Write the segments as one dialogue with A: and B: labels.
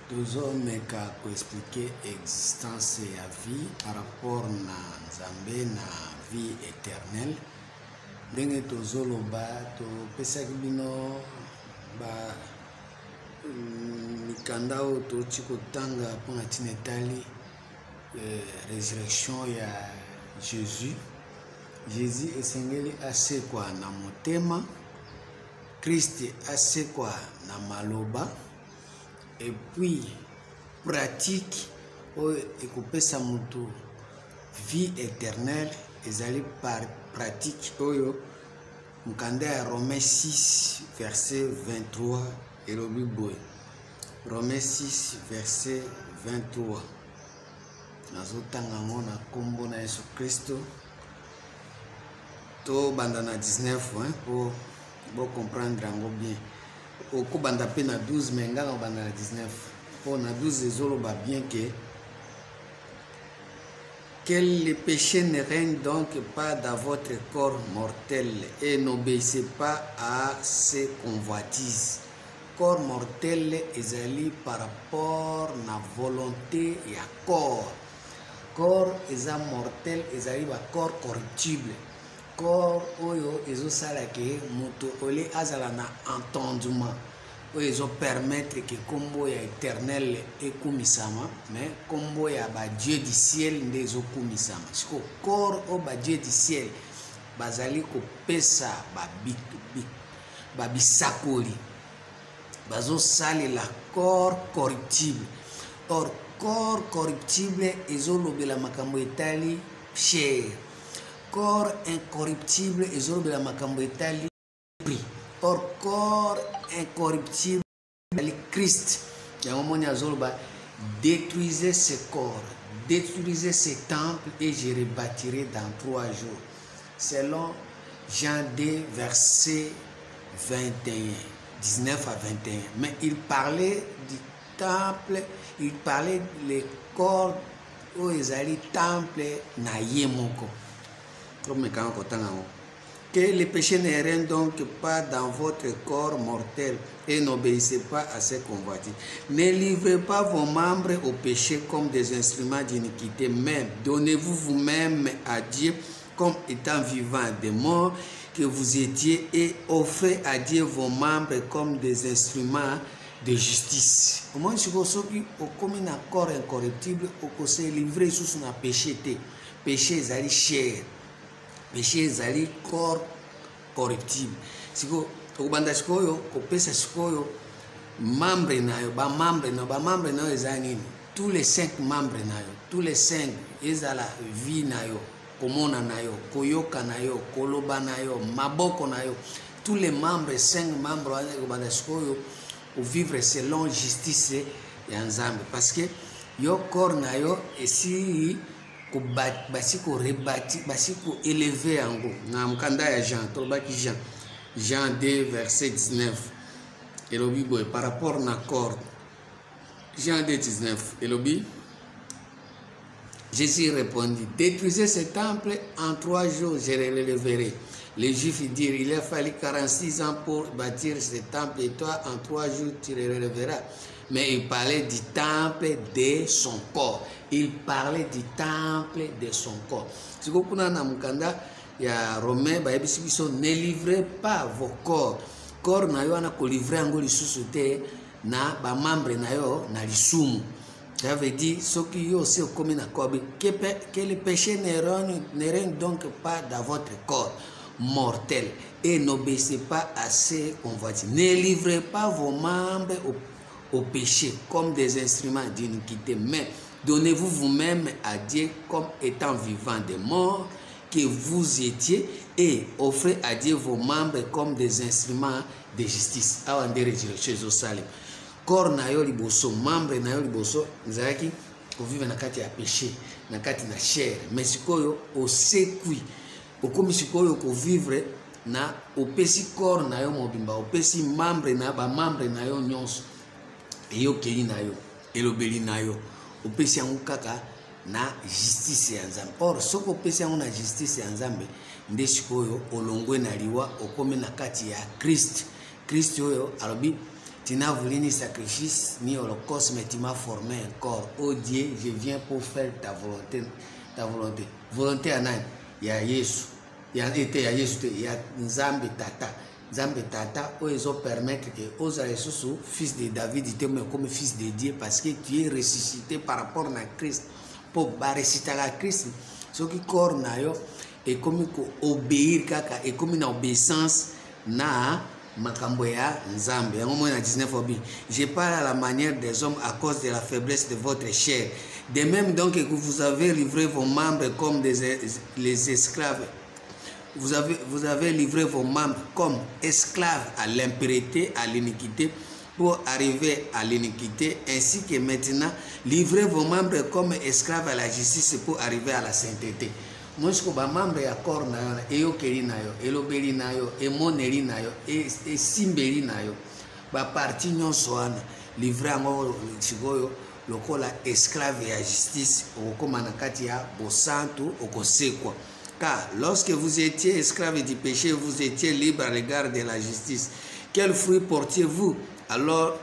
A: tozomeka koexplike existence ya vie par rapport na Nzambe na vie éternelle. Ndenge tozoloba topesaki bino ba mikanda oyo toti kotanga mpona ntina etali résurrection ya Jésus esengeli asekwa na motema, Christ asekwa na maloba, et puis pratique oyo ekopesa mutu vie éternelle ezali par pratique oyo mukanda ya Romains 6 verset 23 elobi boye. Romains 6 verset 23 nazotanga ngo na kombo na Yesu Kristo. To banda na 19 pour comprendre yango bien. Oko banda pe na 12 mais nga na banda na 19. Pour na 12 ezoloba bien que le péché ne règne donc pas dans votre corps mortel et n'obéissez pas à ses convoitises. Corps mortel ezali par rapport na volonté ya corps. Corps eza mortel ezali ba corps corruptible. Corps oyo ezosala ke moto ole azala na entendement oyo ezo permettre que kombo ya éternel ekumisama, mais kombo ya ba Dieu du ciel nde ezokumisama. Siko corps o ba Dieu du ciel bazali kopesa ba bisakoli bazosalela corps corruptible. Or corps corruptible ezolobela makambo etali chair. Corps incorruptible ezolobela makambo etali prix. Or corps incorruptible ezali Christ. Yango moni azoloba détruisez ce corps, détruisez ce temple et je rebâtirai dans 3 jours. Selon Jean 2 verset 21, 19 à 21. Mais il parlait du temple, il parlait le corps où ezali temple na yemoko. Que le péché ne règne donc pas dans votre corps mortel et n'obéissez pas à ses convoitises. Ne livrez pas vos membres au péché comme des instruments d'iniquité, mais donnez-vous vous-même à Dieu comme étant vivants des morts que vous étiez et offrez à Dieu vos membres comme des instruments de justice. Au moins, si vous avez un corps incorruptible, vous se livrez sous un péché. Péché est chair. Péché est corps corruptible. Si vous avez un membre tous les 5 membres, tous les 5, ils ont la vie nayo, komona nayo, koyoka nayo, koloba nayo, maboko nayo. Tous les membres, 5 membres, ou vivre selon justice et ensemble. Parce que yo corps nayo esi basi ko rebâti, basi ko élever en go. Na mkanda ya Jean, tolobaki Jean 2 verset 19. Elobi boy par rapport na corps. Jean 2 19. Elobi Jésus répondit, détruisez ce temple, en 3 jours je le relèverai. Les Juifs dirent, il a fallu 46 ans pour bâtir ce temple et toi en 3 jours tu le relèveras. Mais il parlait du temple de son corps. Il parlait du temple de son corps. Si vous prenez dans Mukanda, il y a Romain, ne livrez pas vos corps. Corps na yo na ko livrer ngo lisusu te na ba membre na yo na lisumu. Ça veut dire ce qui est aussi comme na corps que le péché ne règne donc pas dans votre corps mortel et n'obéissez pas à ses convoitises. Ne livrez pas vos membres au péché comme des instruments d'iniquité, mais donnez-vous vous-même à Dieu comme étant vivant des morts que vous étiez et offrez à Dieu vos membres comme des instruments de justice. Avant de résurrection Jérusalem. Corps na yo liboso, membre na yo liboso, nzalaki ko vivre na kati ya péché, na kati na chair, mais sikoyo osekui. Okomi sikoyo ko vivre na opesi corps na yo mobimba, opesi membre na ba membre na yo nyonso. Eyo keli na yo, elobeli na yo, opesi yango kaka na justice ya Nzambe. Or soko opesi yango na justice ya Nzambe, nde sikoyo olongwe na liwa okomi na kati ya Christ. Christ oyo alobi Tu n'as voulu ni sacrifice, ni holocauste, mais tu m'as formé un corps. Oh Dieu, je viens pour faire ta volonté. Ta volonté. Volonté à Nan. Il y a Yesu. Il y a Yesu. Il y a Nzambe Tata. Nzambe Tata, ils ont permettre que Osa Yesu, fils de David, était comme fils de Dieu parce que tu es ressuscité par rapport à Christ. Pour ressusciter à Christ, ce qui corps nayo et comme obéir kaka et comme une obéissance na makambo ya Nzambe. En moins 19 obi. Je parle à la manière des hommes à cause de la faiblesse de votre chair. De même donc que vous avez livré vos membres comme les esclaves. Vous avez livré vos membres comme esclaves à l'impureté, à l'iniquité, pour arriver à l'iniquité, ainsi que maintenant, livrez vos membres comme esclaves à la justice pour arriver à la sainteté. Moi, je suis membre de corps, et okeri nayo, et loberi nayo, et moneri nayo, et simberi nayo. Ba parti nyon soana, livré à moi, le kola esclave à la justice, au komanakati ya bosantu, au kosekwa. Car lorsque vous étiez esclave du péché, vous étiez libre à l'égard de la justice. Quel fruit portiez-vous alors?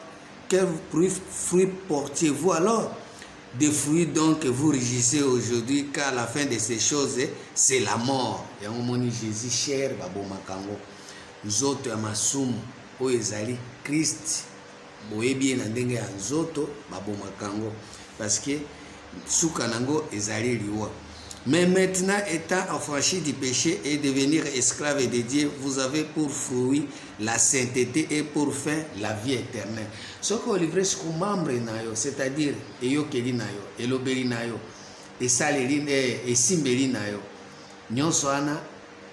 A: Quel fruit portiez-vous alors? Des fruits donc que vous régissez aujourd'hui, car la fin de ces choses, c'est la mort. Et on moni Jésus cher, babo makango. Nzoto ya masumu, o ezali Christ. Boyebi na ndenge ya nzoto, babo makango. Parce que soukanango ezali liwa. Mais maintenant, étant affranchi du péché et devenir esclave de Dieu, vous avez pour fruit la sainteté et pour fin la vie éternelle. Ce qu'on livre ce qu'on membre nayo, c'est-à-dire eyokeli nayo, elobeli nayo, esaleri et simbeli nayo. Nyon soana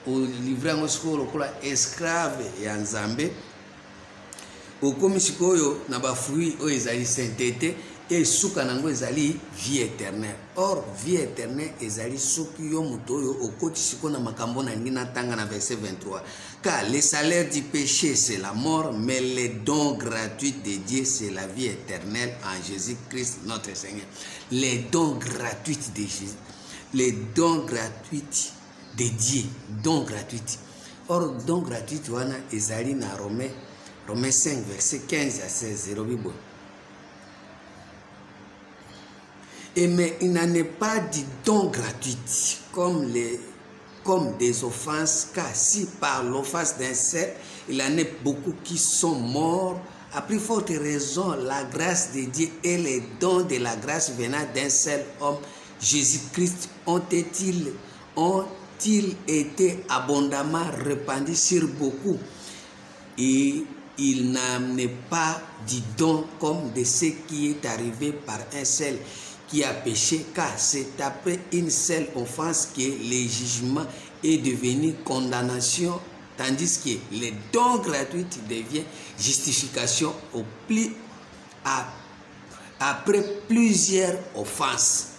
A: au livre ngo siko lokola esclave ya Nzambe. Au komi sikoyo na ba fruit o ezali sainteté. Et soukanango ezali vie éternelle. Or, vie éternelle ezali soki yo mutoyo okoti siko na makambo na ngina tanga na verset 23. Car le salaire du péché c'est la mort, mais les dons gratuits de Dieu c'est la vie éternelle en Jésus-Christ notre Seigneur. Les dons gratuits de Jésus. Les dons gratuits de Dieu. Dons gratuits. Or, dons gratuits wana ezali na Romains 5 verset 15 à 16. Robibo. Et mais il n'en est pas du don gratuit comme des offenses, car si par l'offense d'un seul, il en est beaucoup qui sont morts, à plus forte raison, la grâce de Dieu et les dons de la grâce venant d'un seul homme, Jésus-Christ, ont-ils été abondamment répandus sur beaucoup. Et il n'en est pas du don comme de ce qui est arrivé par un seul qui a péché, car c'est après une seule offense que le jugement est devenu condamnation, tandis que le don gratuit devient justification après plusieurs offenses.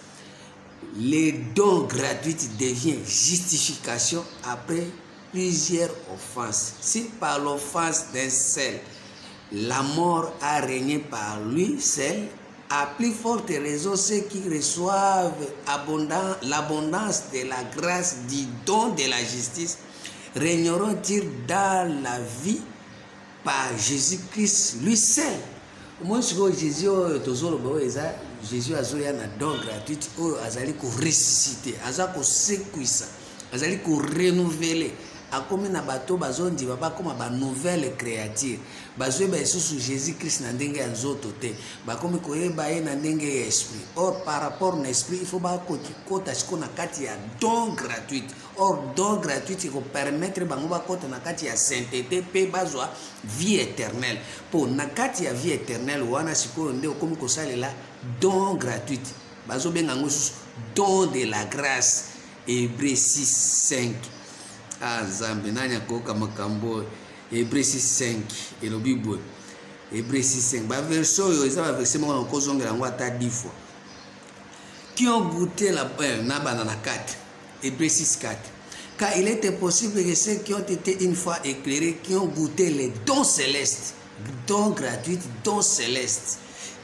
A: Le don gratuit devient justification après plusieurs offenses. Si par l'offense d'un seul, la mort a régné par lui seul, à plus forte raison, ceux qui reçoivent l'abondance de la grâce du don de la justice régneront-ils dans la vie par Jésus-Christ lui seul. Moi, je dis Jésus a un don gratuit, azali ko ressusciter, azali ko sécuisa, azali ko renouveler. A comme na bateau bazondi baba comme ba nouvelle créature bazwe ba sous Jésus-Christ na ndenge ya nzoto te ba comme ko yeba ye na ndenge ya esprit. Or par rapport na esprit il faut ba kota siko na kati ya don gratuit. Or don gratuit ko permettre bango ba kota na kati ya sainteté pe bazwa vie éternelle. Pour na kati ya vie éternelle wana siko nde comme ko salela don gratuit bazo benga ngo don de la grâce. Hébreux 6:5. Ah, Nzambe nani akoka makambo. Hébreux 6:5 et le Bible. Hébreux 6:5. Ba verso yo eza ba verset mo na kozongela ngo ata 10 fois. Qui ont goûté la na banana 4. Hébreux 6:4. Car il était possible que ceux qui ont été une fois éclairés, qui ont goûté les dons célestes, dons gratuits, dons célestes,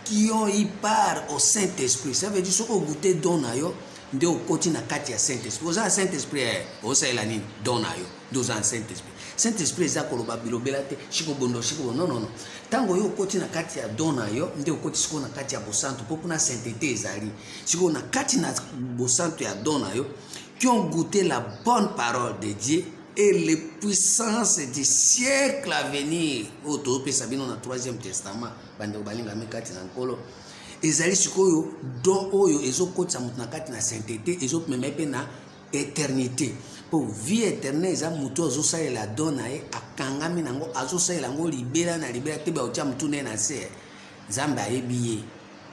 A: qui ont eu part au Saint-Esprit. Ça veut dire ceux qui ont goûté don na yo nde okoti na kati ya Saint-Esprit. Oza Saint-Esprit oza elani don na yo, doza Saint-Esprit. Saint-Esprit eza koloba bilobela te shiko bondo non non non. Tango yo koti na kati ya dona yo nde okoti siko na kati ya bosantu po kuna sainteté ezali. Siko na kati na bosantu ya dona yo qui ont goûté la bonne parole de Dieu et les puissances du siècle à venir. Auto pe sabino na 3e testament bande balinga mekati na nkolo. Ezali sikoyo don oyo ezokotisa mutu na kati na sainteté ezopemema pe na éternité. Pour vie éternelle eza mutu azosalela don na ye akangami nango azosalela ngo libela na libela te baotia mutu ne na se Nzambe ayebi ye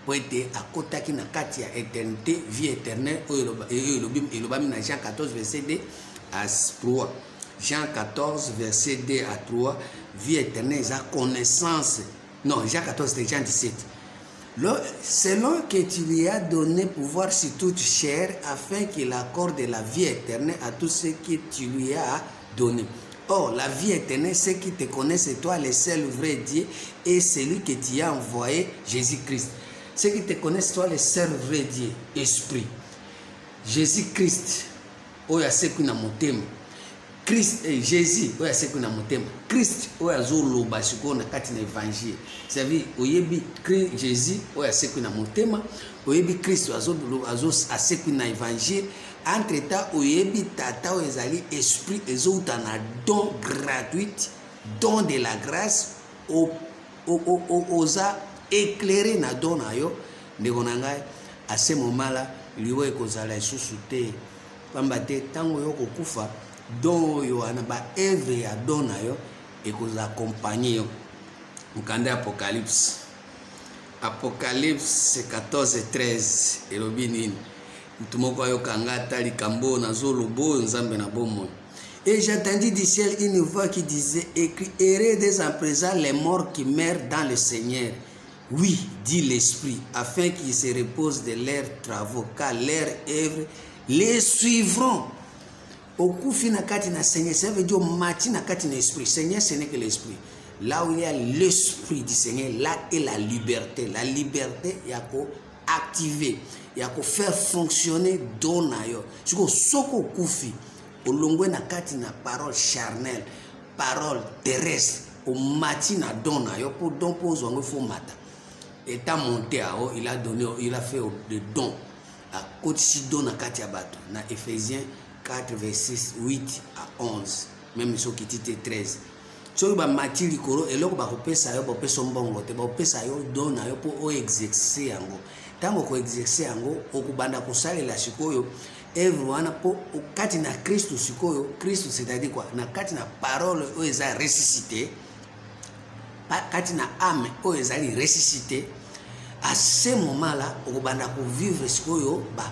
A: po ete akotaki na kati ya éternité vie éternelle oyo elobami na Jean 14 verset 2 à 3. Jean 14 verset 2 à 3, vie éternelle eza connaissance. Non, Jean 14 c'est Jean 17. Selon que tu lui as donné pouvoir sur toute chair, afin qu'il accorde la vie éternelle à tous ceux que tu lui as donné. Or, la vie éternelle, c'est qui te connaissent, c'est toi le seul vrai Dieu et celui que tu as envoyé, Jésus-Christ. Ceux qui te connaissent, toi le seul vrai Dieu, Esprit. Jésus-Christ, oya seku na motema. Christ et Jésus oya seku na motema. Christ oya zoloba siko na kati na évangile. Ça veut dire oyebi Christ Jésus oya seku na motema, oyebi Christ azo aseku na évangile. Entre temps oyebi tata ezali esprit ezouta na don gratuit, don de la grâce oza éclairé na don na yo ndeko na ngai à ce moment là liwe kozala isusu te pamba te tango yo kokufa don yo ana ba eve ya don na yo ekoza accompagner yo mukanda Apocalypse 14:13 elobi nini mutumoko yo kanga tali kambo na zolobo nzambe na bomo. Et j'entendis du ciel une voix qui disait: écrit, heureux dès à présent les morts qui meurent dans le Seigneur. Oui, dit l'Esprit, afin qu'ils se reposent de leurs travaux, car leurs œuvres les suivront. Au coup, finakati na Seigneur, ça veut dire mati nakati na Esprit. Seigneur, ce n'est que l'Esprit. Là où il y a l'Esprit du Seigneur, là est la liberté. La liberté, il y a qu'à activer, il y a qu'à faire fonctionner donayo. Si vous soko kufi, au longwe nakati na parole charnelle, parole terrestre, au mati na donayo, pour don pour zongo fo mata. Étant monté à haut, il a donné, il a fait des dons. À côté si don nakati abato, na Ephésiens 4 verset 8 à 11, même ceux qui titre 13. So ba mati likolo eloko ba kopesa yo ba pesa mbongo te ba kopesa yo don na yo po exercer yango. Tango ko exercer yango okubanda kosalela sikoyo everyone po kati na Christ sikoyo. Christ c'est-à-dire quoi? Na kati na parole o eza ressuscité. Kati na âme o ezali ressuscité. À ce moment-là okubanda ko vivre sikoyo ba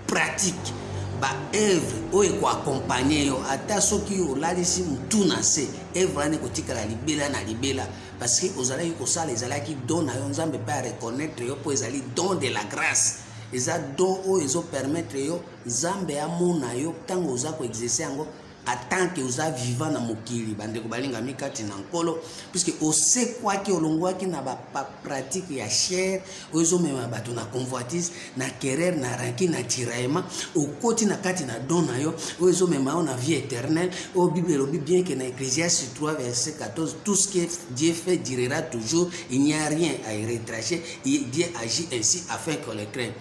A: pratique ba œuvre oyo ko accompagner yo ata soki yo lalisi mutu na se œuvre ne kotikala libela na libela parce que ozalaki kosala ezalaki don na yo nzambe pa reconnaître yo po ezali don de la grâce eza don oyo ezo permettre yo nzambe amona yo tango oza ko exercer yango en tant que oza vivant na mokili bande ko balinga mikati na nkolo puisque ose kwa ki olongwaki na ba pratique ya chair ozo mema bato na convoitise na querer na ranki na tiraillement okoti na kati na don na yo ozo mema na vie éternelle au Bible lobi bien que na Ecclésiaste 3 verset 14 tout ce que Dieu fait durera toujours, il n'y a rien à y retracher, Dieu agit ainsi afin qu'on le craigne.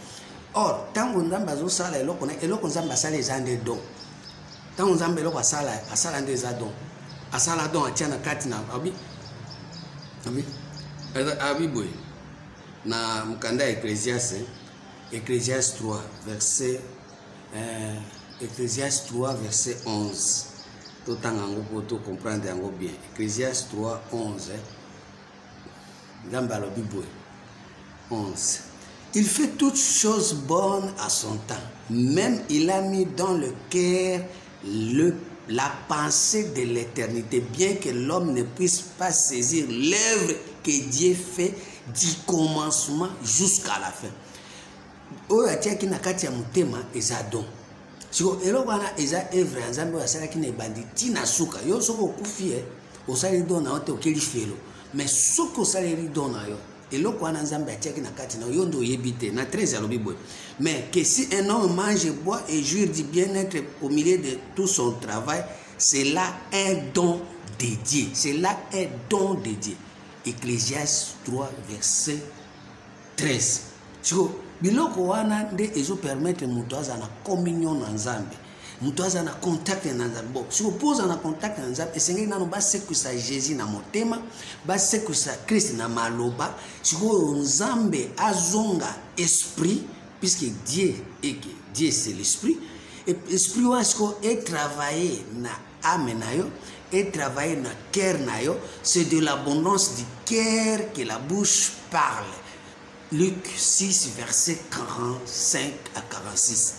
A: Or tango nzamba zo sala eloko nzamba sala ezande don. Tant nzambe loko asala nde za don asala don atiana kati na abi boy na mkanda Ecclésiaste 3 verset Ecclésiaste 3 verset 11 totanga ngo poto comprendre yango bien. Ecclésiaste 3 11 nzambe alobi boy 11. Il fait toutes choses bonnes à son temps, même il a mis dans le cœur la pensée de l'éternité, bien que l'homme ne puisse pas saisir l'œuvre que Dieu fait du commencement jusqu'à la fin. Oyo atiaki na kati ya mutema eza don. Siko eloko wana eza œuvre ya Nzambe asalaki na ebandi tina suka. Yo soko okufi osali don na ote okeli felo. Mais soko osali don na yo eloko wana Nzambe atiaki na kati na yo ndo yebite na 13 alobi boy. Mais que si un homme mange, boit et jouit du bien-être au milieu de tout son travail, C'est là un don de Dieu. C'est là un don de Dieu. Ecclésiaste 3, verset 13. Biloko wana nde ezo permettre mutu aza na communion na Nzambe. Mutu aza na contact na Nzambe. Bon, si opoza na contact na Nzambe, esengeli nano basekuisa Jésus na motema, basekuisa Christ na maloba, sikoyo Nzambe azonga esprit, puisque Dieu c'est l'esprit, et l'esprit wasko est travaillé na âme na yo, et travailler dans le cœur, c'est de l'abondance du cœur que la bouche parle. Luc 6, verset 45 à 46.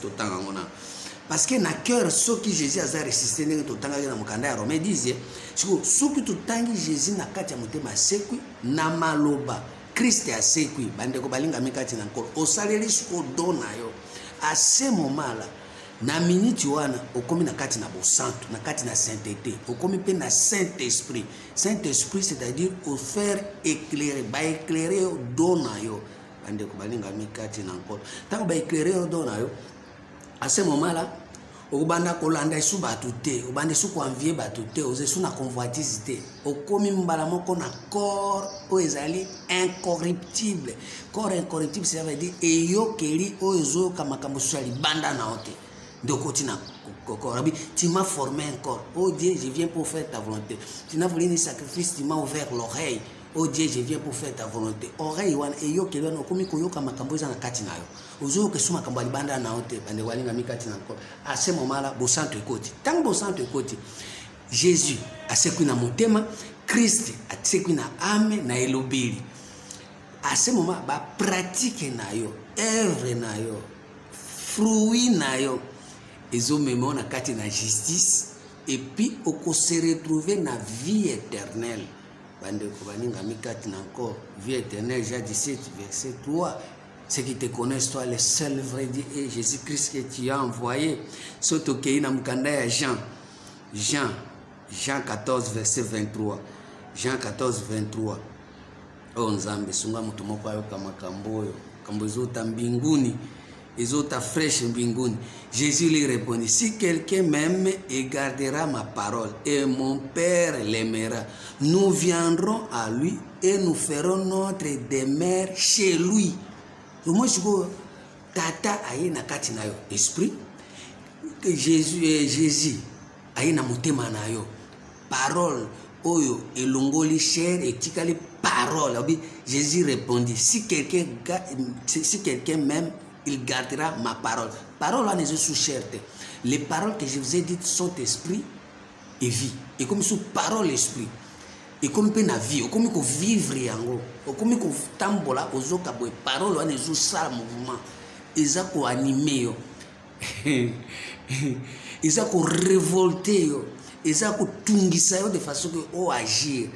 A: Parce que dans le cœur, ce que Jésus a résisté, dans le Romain disait, ce que tout le temps Jésus n'a pas été na maloba, Christ a sécu, bande ko balinga mikati na nkolo, osaleli suko dona yo. À ce moment-là, na minute wana okomi na kati na bosantu na kati na sainteté okomi pe na Saint-Esprit. Saint-Esprit c'est-à-dire au faire éclairer ba éclairer dona yo bande ko balinga mikati na nkolo tango ba éclairer dona yo. À ce moment-là okubanda kolanda isu batu te obande su ko envier batu te oze su na convoitise te okomi mbala moko na corps o ezali incorruptible. Corps incorruptible ça veut dire eyokeli o ezo kamakambo sali banda na ote. Tu m'as formé un corps. Oh Dieu, je viens pour faire ta volonté. Tu n'as voulu ni sacrifice, tu m'as ouvert l'oreille. Oh Dieu, je viens pour faire ta volonté. Oreille, et yo kelo no komi koyo kama kamboza na kati nayo. Ozo ke suma kambali banda na ote bande walinga mikati na corps. À ce moment-là, bo santo ekoti. Tant bo santo ekoti. Jésus a seku na motema, Christ a seku na âme na elobeli. À ce moment, ba pratique na yo, œuvre na yo, fruit na yo. Ils ont même na kati na justice et puis on se retrouver na vie éternelle. Bande ko baninga mikati na encore vie éternelle, Jean 17 verset 3. Ceux qui te connaissent toi le seul vrai Dieu et Jésus-Christ que tu as envoyé. Soto kei na mukanda ya Jean 14 verset 23. Jean 14 23. Oh Nzambe sunga mutu moko ayo kama kamboyo. Kambozo ta mbinguni. Les autres fraîches mbinguni. Jésus lui répondit, si quelqu'un m'aime, il gardera ma parole et mon Père l'aimera. Nous viendrons à lui et nous ferons notre demeure chez lui. Moi je dis, tata aye na kati na yo esprit, Jésus aye na motema na yo parole oyo elongoli chair et tikali parole. Jésus répondit, si quelqu'un m'aime, il gardera ma parole. Parole là n'est sous chair. Les paroles que je vous ai dites sont esprit et vie. Et comme sous parole esprit. Et comme pe na vie, comme ko vivre yango, comme ko tambola ozoka boy parole là n'est sous ça mouvement. Eza ko animer yo. Eza ko révolter yo. Eza ko tungisa yo de façon que o agir.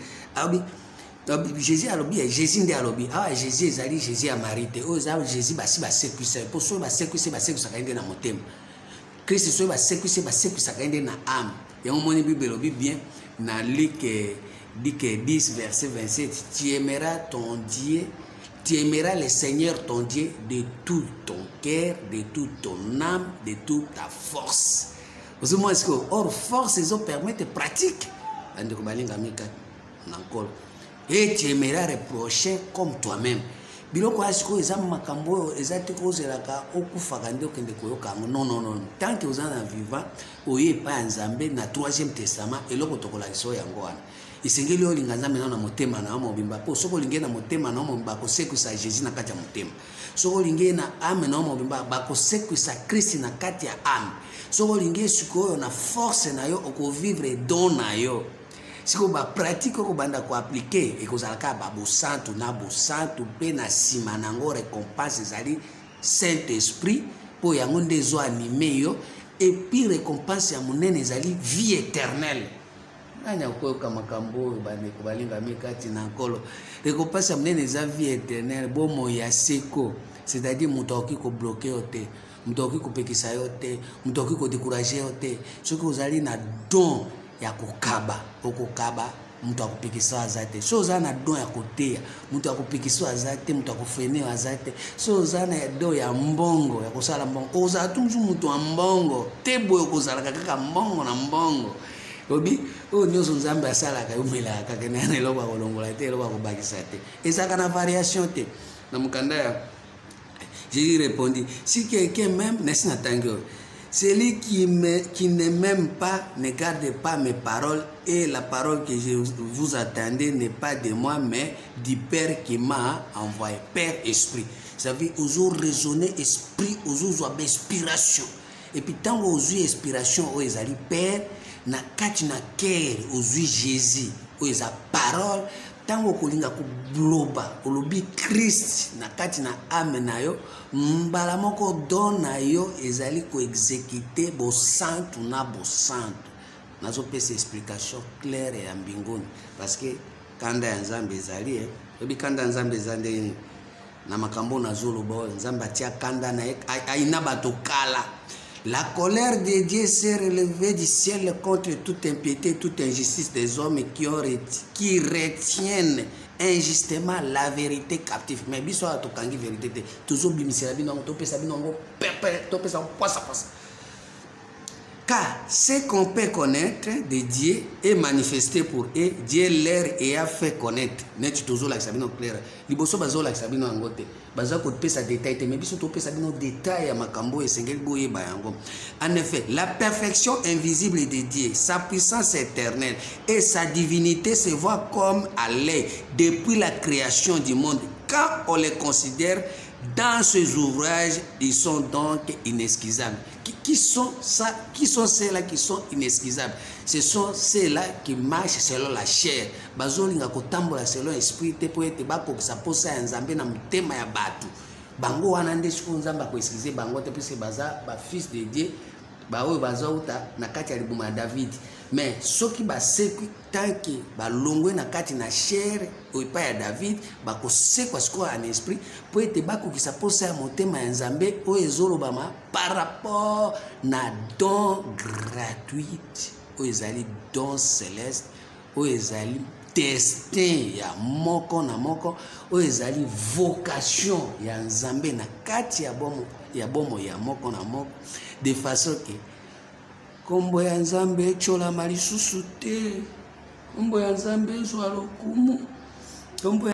A: Jésus a lobby, Jésus nde a lobby. Ah Jésus ezali Jésus a marité. Oh Jésus basi ba sécuisa. Pour so ba sécuisa kaende na motema. Christ so ba sécuisa kaende na âme. Et on moni Bible lobby bien na Luc 10 verset 27. Tu aimeras ton Dieu, tu aimeras le Seigneur ton Dieu de tout ton cœur, de toute ton âme, de toute ta force. Vous moi est-ce que or force ils ont permis de pratique. Ande ko balinga mika na nkolo. Et tu aimeras reprocher comme toi-même. Biloko asiko eza makambo eza tiko zelaka okufaka ndio kende koyoka. Non. Tant que vous en vivant, oye pa Nzambe na 3e testament eloko tokola iso yango wana. Isengeli olinga Nzambe na motema na mobimba. Po soko linge na motema na mobimba ko sekuisa Jésus na kati ya motema. Soko linge na âme na mobimba ba ko sekuisa Christ na kati ya âme. Soko linge siko na force na yo oko vivre don na yo. Si vous pratiquez, vous appliquez et vous avez un pe na sima nango récompense ezali Saint-Esprit pour yango ndezo animé yo et puis récompense ya monene ezali vie éternelle. Nanya koyoka makambo bande ko balinga mikati na nkolo. Récompense ya monene eza vie éternelle bomo ya seko, c'est-à-dire mutoki ko bloquer ote, mutoki ko pekisa yote, mutoki ko décourager yote. Ce que vous allez na don ya kukaba okukaba mtu akupikiswa azate so zana don ya kotea mtu akupikiswa azate mtu akufrenea azate so zana ya don ya mbongo ya kusala mbongo oza tunju mtu wa mbongo tebo yokozala kaka mbongo na mbongo obi o nyoso nzambe asala ka umela ka kenene lo ba kolongola te lo ba ko bakisa te ezaka na variation te na mukanda ya Jésus répondit si quelqu'un m'aime n'est-ce pas tango celui qui ne m'aime pas ne garde pas mes paroles et la parole que je vous attendais n'est pas de moi mais du Père qui m'a envoyé. Père esprit. Ça veut dire aux raisonner esprit aux inspiration. Et puis tant aux inspiration aux ali Père na kati na cœur aux Jésus aux parole tant kolinga ko bloba olobi Christ na kati na ame na yo mbala moko don na yo ezali ko exécuter bo santu na bo santu nazo pesa explication claire ya mbingoni parce que kanda ya nzambe ezali obi kanda ya nzambe ezande na makambo na zolo bo nzambe atia kanda na aina bato kala. La colère de Dieu s'est relevée du ciel contre toute impiété, toute injustice des hommes qui retiennent injustement la vérité captive. Mais biso a tokangi vérité toujours bimisela bino to pesa bino ngo pepe to pesa passa. Car ce qu'on peut connaître de Dieu est manifesté pour eux, Dieu leur a fait connaître. Net toujours la sabino clair. Liboso bazo la sabino ngote. Bazo ko pesa détail te mais biso to pesa bino détail ya makambo esengeli boye bayango. En effet, la perfection invisible de Dieu, sa puissance éternelle et sa divinité se voient comme à l'œil depuis la création du monde. Quand on les considère dans ces ouvrages, ils sont donc inesquisables. Qui sont ceux-là qui sont inesquisables? Ce sont ceux-là qui marchent selon la chair. Bazolinga kotambola selon l'esprit te po ete bako sa posa ya nzambe na mutema ya batu. Bango wana nde siku nzamba ko eskize bango te puisque baza ba fils de Dieu ba oyo bazauta na kati ya libuma ya David. Mais soki ba sekwi tanki ba longwe na kati na chair oipa ya David ba ko sekwa siko en esprit po ete bako ki sa posa ya mutema ya nzambe o ezolobama par rapport na don gratuit o ezali don céleste o ezali destin ya moko na moko o ezali vocation ya nzambe na kati ya bomo ya moko na moko de façon que kombo ya nzambe chola malisusu te kombo ya nzambe zwa lokumu kombo